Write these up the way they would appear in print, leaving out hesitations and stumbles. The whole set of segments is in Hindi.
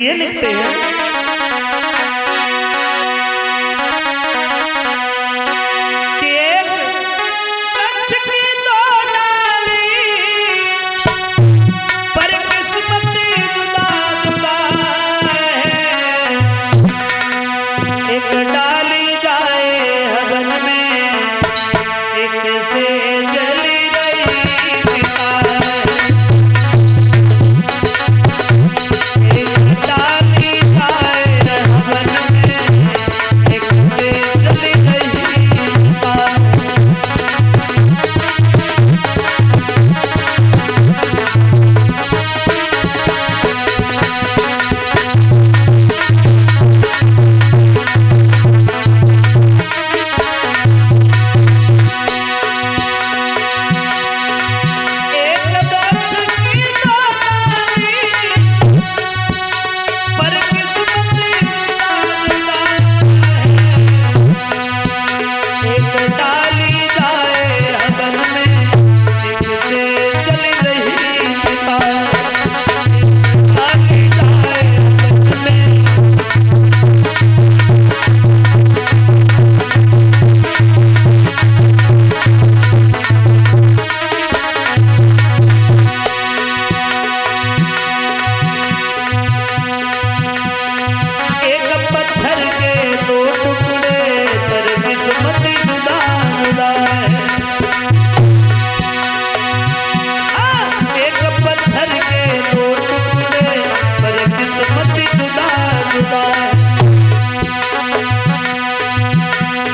ये लिखते हैं कि एक कंच की दो डाली पर किस्मत जुदा जुदा है। एक डाली जाए हवन में, एक से जली गई चिता है।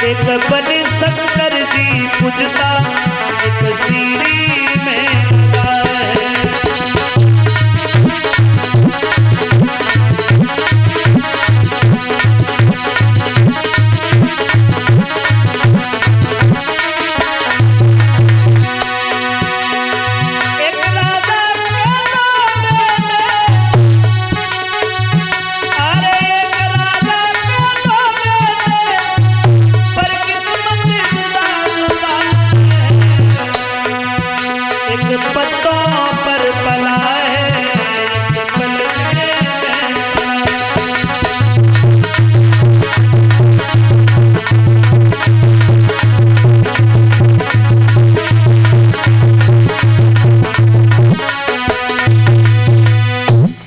एक बने शंकर जी पूजता, एक सीढ़ी में लगा है।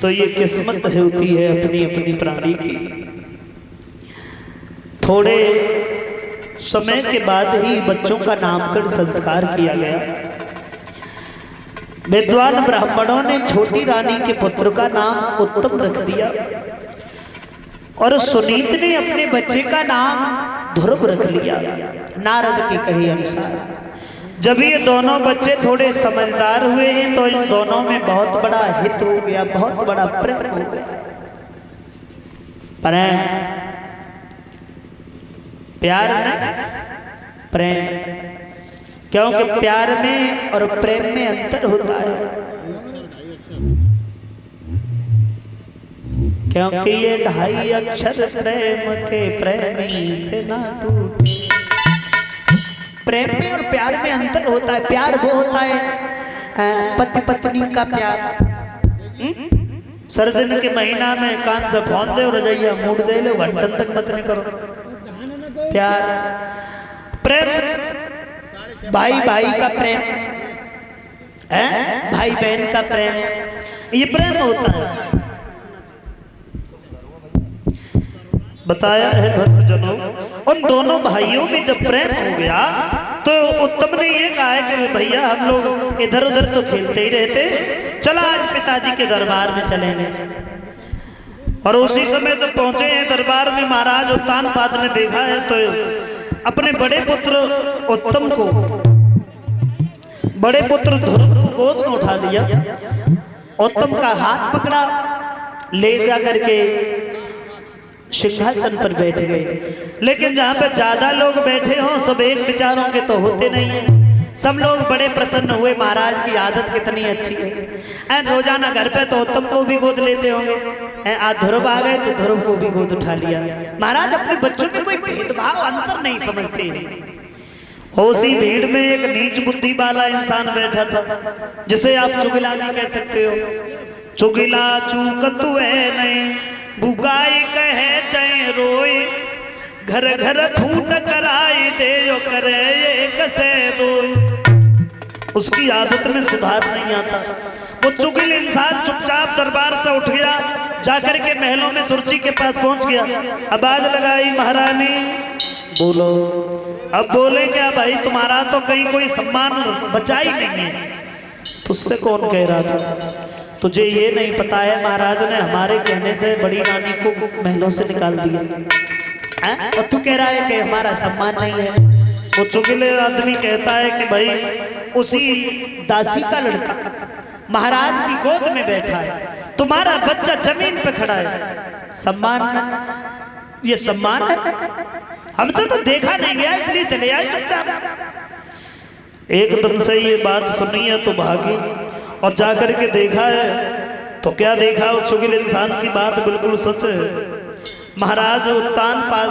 तो ये किस्मत होती है अपनी अपनी प्राणी की। थोड़े समय के बाद ही बच्चों का नामकरण संस्कार किया गया। विद्वान ब्राह्मणों ने छोटी रानी के पुत्र का नाम उत्तम रख दिया और सुनीत ने अपने बच्चे का नाम ध्रुव रख लिया, नारद के कहे अनुसार। जब ये दोनों बच्चे थोड़े समझदार हुए हैं तो इन दोनों में बहुत बड़ा हित हो गया, बहुत बड़ा प्रेम हो गया। प्रेम, प्यार नहीं, प्रेम। क्योंकि प्यार में और प्रेम में अंतर होता है। क्योंकि ये 2.5 अक्षर प्रेम के प्रेमी से ना टूटे। प्रेम में और प्यार में अंतर होता है। प्यार वो होता है पति पत्नी का प्यार। सर्दिन के महीना में कान से फोन दे और रजैया मूड दे लो, घंटन तक मत नहीं करो। प्यार, प्रेम भाई भाई का प्रेम है, भाई बहन का प्रेम, ये प्रेम होता है। बताया है भक्तजनों, उन दोनों भाइयों में जब प्रेम हो गया तो उत्तम ने ये कहा है कि भैया हम लोग इधर उधर तो खेलते ही रहते, चला आज पिताजी के दरबार में चलेंगे। और उसी समय जब पहुंचे हैं दरबार में, महाराज उत्तानपाद ने देखा है तो अपने बड़े पुत्र उत्तम को, बड़े पुत्र ध्रुव को गोद में उठा लिया। उत्तम का हाथ पकड़ा, ले जा करके सिंहासन पर बैठ गए। लेकिन जहां पे ज्यादा लोग बैठे हों, सब एक विचारों के तो होते नहीं है। सब लोग बड़े प्रसन्न हुए, महाराज की आदत कितनी अच्छी है। रोजाना घर पे तो उत्तम को भी गोद लेते होंगे, आज ध्रुव आ गए तो ध्रुव को भी गोद उठा लिया। महाराज अपने बच्चों में कोई भेदभाव अंतर नहीं समझते हैं। उसी भीड़ में एक नीच बुद्धि वाला इंसान बैठा था, जिसे आप चुगला भी कह सकते हो। चुगिला चूक तुए नहीं बुगाई कहे चाहे रोए घर घर फूट कराई दे यो करे ये कसे दो। उसकी आदत में सुधार नहीं आता। वो चुगिल इंसान चुपचाप दरबार से उठ गया, जाकर के महलों में सुरची के पास पहुंच गया। आवाज लगाई, महारानी बोलो। अब बोले क्या भाई, तुम्हारा तो कहीं कोई सम्मान बचा ही नहीं है। तुझसे कौन कह रहा था? तुझे ये नहीं पता है महाराज ने हमारे कहने से बड़ी रानी को महलों से निकाल दिया है? और तू कह रहा है कि हमारा सम्मान नहीं है। वो चुगले आदमी कहता है कि भाई उसी दासी का लड़का महाराज की गोद में बैठा है, तुम्हारा बच्चा जमीन पे खड़ा है, सम्मान है? ये सम्मान है? हमसे तो देखा नहीं गया इसलिए चले आए चुपचाप। एकदम से ये बात सुनी है तो भागी और जाकर के देखा है तो क्या देखा, उस चुगिल इंसान की बात बिल्कुल सच है। महाराज उत्तान पाद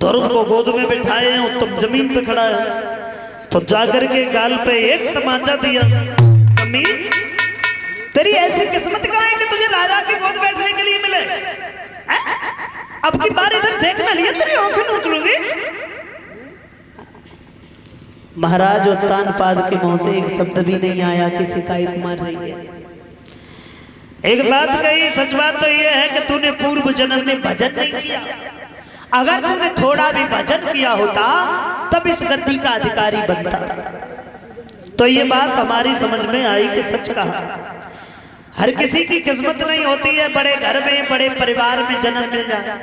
ध्रुव को गोद में बिठाए हैं, उत्तम जमीन पे खड़ा है, तो जाकर के गाल पे एक तमाचा दिया। कमी तेरी ऐसी किस्मत कहाँ है कि तुझे राजा की गोद बैठने के लिए मिले? अब की बार इधर देखना लिया तेरी आंखें नोच लूंगी। महाराज उत्तान पाद के मुंह से एक शब्द भी नहीं आया कि शिकायत मार रही है। एक बात कही, सच बात तो यह है कि तूने पूर्व जन्म में भजन नहीं किया। अगर तूने थोड़ा भी भजन किया होता तब इस गद्दी का अधिकारी बनता। तो ये बात हमारी समझ में आई कि सच कहा। हर किसी की किस्मत नहीं होती है बड़े घर में बड़े परिवार में जन्म मिल जाए।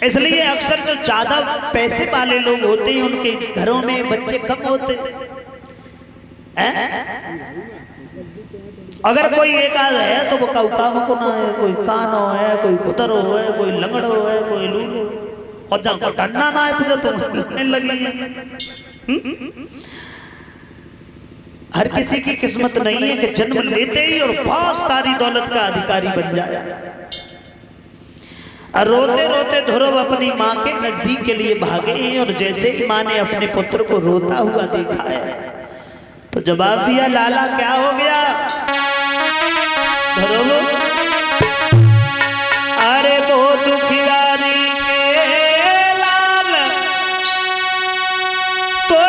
इसलिए अक्सर जो ज्यादा पैसे वाले लोग होते हैं उनके घरों में बच्चे कम होते हैं। अगर कोई एक आध है तो वो काउकाम को ना है, कोई कानो है, कोई कुतरो है, कोई लंगड़ो है, कोई लूलो, और जहां को टन्ना ना है तो लगी है। हर किसी की किस्मत नहीं है कि जन्म लेते ही और बहुत सारी दौलत का अधिकारी बन जाए। और रोते रोते ध्रुव अपनी माँ के नजदीक के लिए भागे हैं, और जैसे ही माँ ने अपने पुत्र को रोता हुआ देखा है तो जवाब दिया, लाला क्या हो गया? ध्रुव अरे वो दुखियारी के लाल तो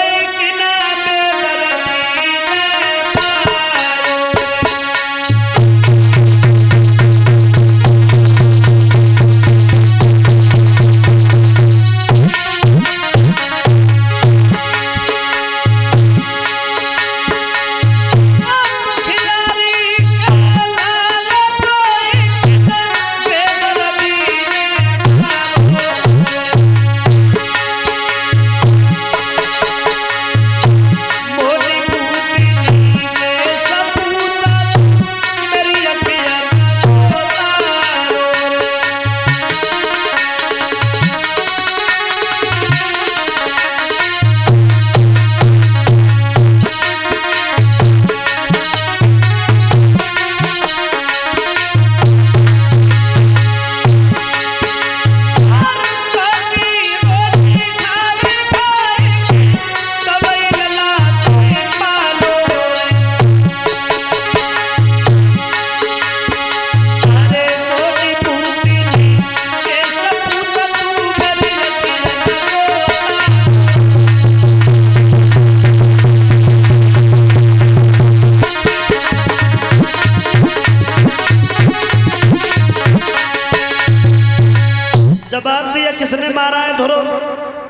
जवाब दिया, किसने मारा है ध्रुव?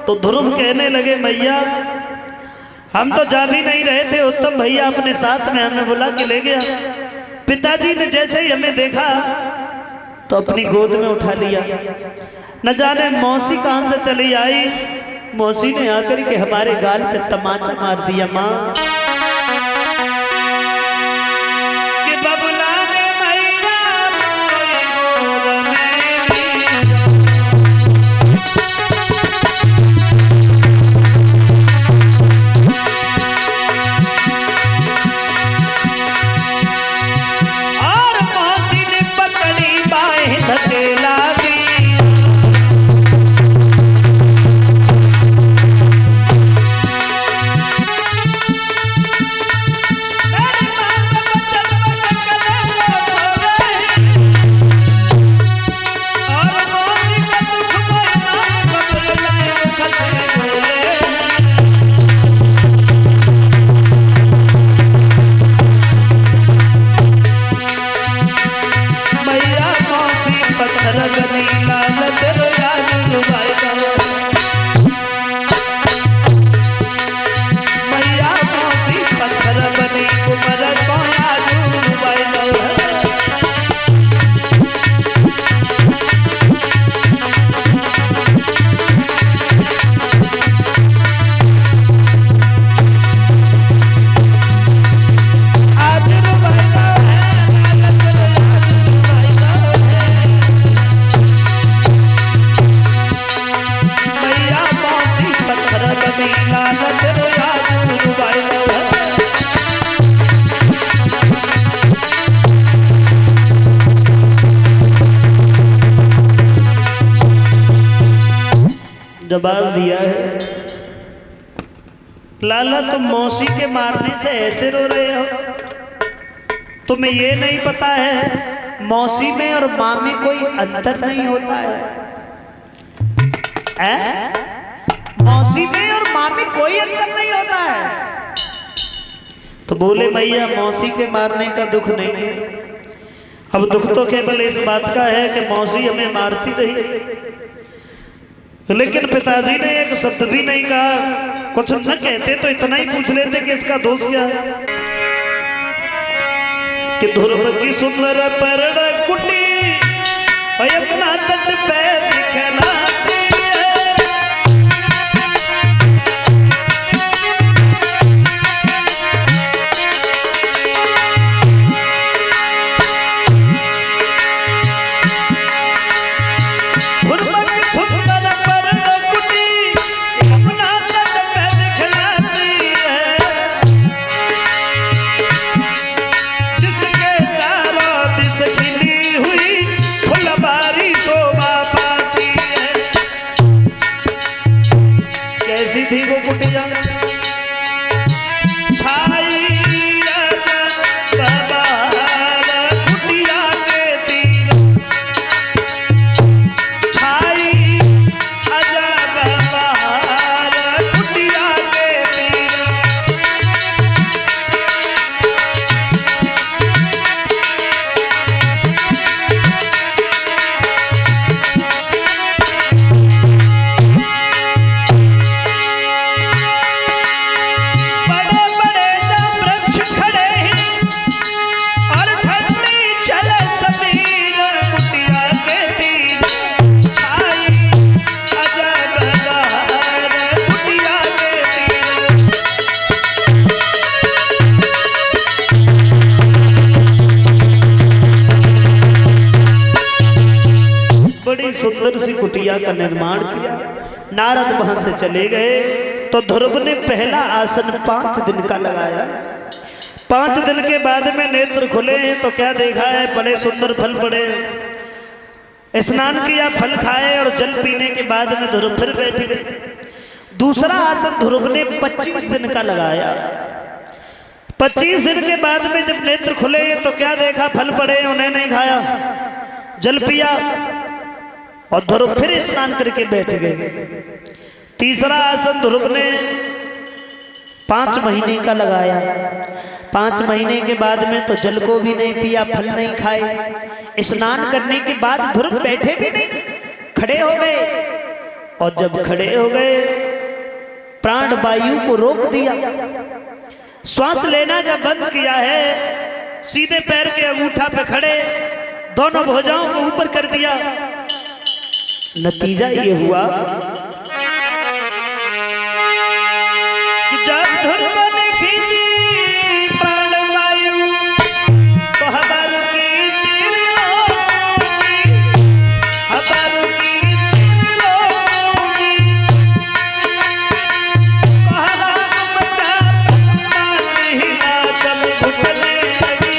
तो ध्रुव कहने लगे, मैया हम तो जा भी नहीं रहे थे, उत्तम भैया अपने साथ में हमें बुला के ले गया। पिताजी ने जैसे ही हमें देखा तो अपनी गोद में उठा लिया। न जाने मौसी कहां से चली आई, मौसी ने आकर के हमारे गाल पे तमाचा मार दिया। माँ जवाब दिया है, लाला तुम मौसी के मारने से ऐसे रो रहे हो, तुम्हें ये नहीं पता है मौसी में और माँ में कोई अंतर नहीं होता है? मौसी में और माँ में कोई अंतर नहीं होता है। तो बोले भैया मौसी के मारने का दुख नहीं है, अब दुख तो केवल इस बात का है कि मौसी हमें मारती रही, लेकिन पिताजी ने एक शब्द भी नहीं कहा। कुछ न कहते तो इतना ही पूछ लेते कि इसका दोष क्या है। कि ध्रुव की सुंदर परण कुटी अपना तट पे दिखलाती है, ध्रुव की सुंदर परण कुटी अपना तट पे दिखलाती है, जिसके चारों दिस खिली हुई फुलबारी शोभा पाती है। कैसी थी वो कुटिया? छाई बहार कुटिया के तीर, छाई अजब बहार कुटिया के तीर, बड़े बड़े वृक्ष खड़े हैं और ठंडी चल समीर कुटिया के तीर, छाई अजब बहार कुटिया के तीर। बड़ी सुंदर सी कुटिया का निर्माण किया। नारद वहां से चले गए तो ध्रुव ने पहला आसन 5 दिन का लगाया। 5 दिन के बाद में नेत्र खुले हैं तो क्या देखा है? बड़े सुंदर फल पड़े। स्नान किया, फल खाए और जल पीने के बाद में ध्रुव फिर बैठ गए। दूसरा आसन ध्रुव ने 25 दिन का लगाया। 25 दिन के बाद में जब नेत्र खुले तो क्या देखा? फल पड़े, उन्हें नहीं खाया, जल पिया और ध्रुव फिर स्नान करके बैठ गए। तीसरा आसन ध्रुव ने 5 महीने का लगाया। 5 महीने के बाद में तो जल को भी नहीं पिया, फल नहीं खाए। स्नान करने के बाद ध्रुव बैठे भी नहीं, खड़े हो गए। और जब खड़े हो गए प्राण वायु को रोक दिया, श्वास लेना जब बंद किया है, सीधे पैर के अंगूठा पे खड़े, दोनों भुजाओं को ऊपर कर दिया। नतीजा ये हुआ कि जब ध्रुव ने खींची प्राण वायु तो हबर की त्रिलोकी, हबर की त्रिलोकी, कहला मचा पानी हिला जल घुटने लगी।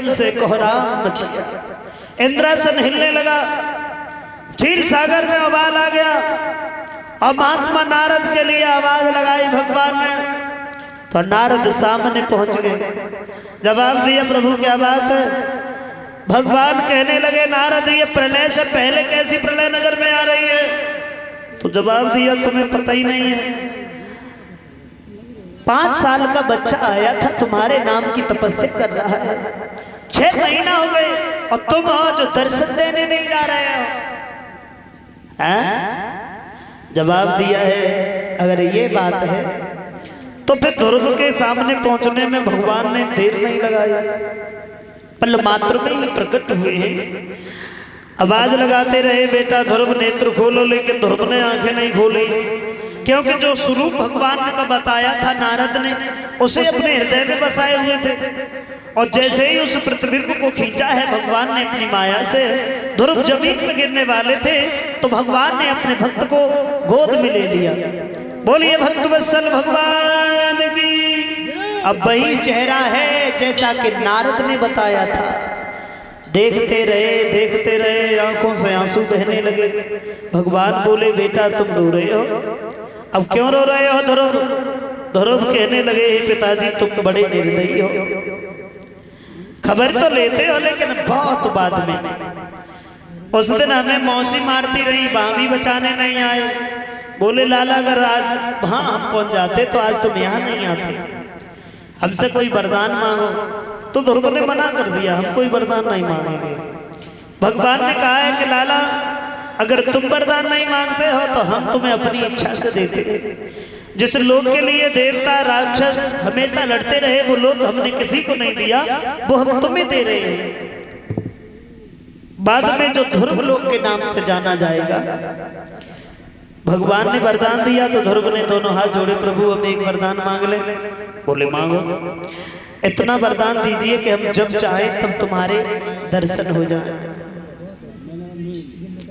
से कोहराम मच गया, इंद्रासन हिलने लगा, क्षीर सागर में उबाल आ गया। और महात्मा नारद के लिए आवाज लगाई भगवान ने, तो नारद सामने पहुंच गए। जवाब दिया, प्रभु क्या बात है? भगवान कहने लगे, नारद ये प्रलय से पहले कैसी प्रलय नजर में आ रही है? तो जवाब दिया, तुम्हें पता ही नहीं है, 5 साल का बच्चा आया था, तुम्हारे नाम की तपस्या कर रहा है। 6 महीना हो गए और तुम हो जो दर्शन देने नहीं जा रहे हो। जवाब दिया है। अगर ये बात है तो फिर ध्रुव के सामने पहुंचने में भगवान ने देर नहीं लगाई, पल मात्र में ही प्रकट हुए हैं। आवाज लगाते रहे बेटा ध्रुव नेत्र खोलो, लेकिन ध्रुव ने आंखें नहीं खोली, क्योंकि जो स्वरूप भगवान का बताया था नारद ने उसे अपने हृदय में बसाए हुए थे। और जैसे ही उस प्रतिबिंब को खींचा है भगवान ने अपनी माया से, ध्रुव जमीन में गिरने वाले थे तो भगवान ने अपने भक्त को गोद में ले लिया। बोलिए भक्त वत्सल भगवान की। अब वही चेहरा है जैसा कि नारद ने बताया था। देखते रहे आंखों से आंसू बहने लगे। भगवान बोले बेटा तुम रो रहे हो, अब क्यों रो रहे हो ध्रुव? ध्रुव कहने लगे हे पिताजी तुम बड़े निर्दयी हो, खबर तो लेते हो लेकिन बहुत बाद में। उस दिन हमें मौसी मारती रही, भाभी बचाने नहीं आए। बोले लाला अगर आज वहां हम पहुंच जाते तो आज तुम यहाँ नहीं आते, हमसे कोई वरदान मांगो। तो ध्रुव ने मना कर दिया, हम कोई वरदान नहीं मांगेंगे। भगवान ने कहा है कि लाला अगर तुम वरदान नहीं मांगते हो तो हम तुम्हें अपनी इच्छा से देते हैं। जिस लोक के लिए देवता राक्षस हमेशा लड़ते रहे वो लोक हमने किसी को नहीं दिया, वो हम तुम्हें दे रहे हैं। बाद में जो ध्रुव लोक के नाम से जाना जाएगा। भगवान ने वरदान दिया तो ध्रुव ने दोनों हाथ जोड़े, प्रभु हम एक वरदान मांग ले। बोले मांगो। इतना वरदान दीजिए कि हम जब चाहे तब तुम्हारे दर्शन हो जाए।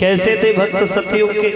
कैसे थे भक्त सतयुग के?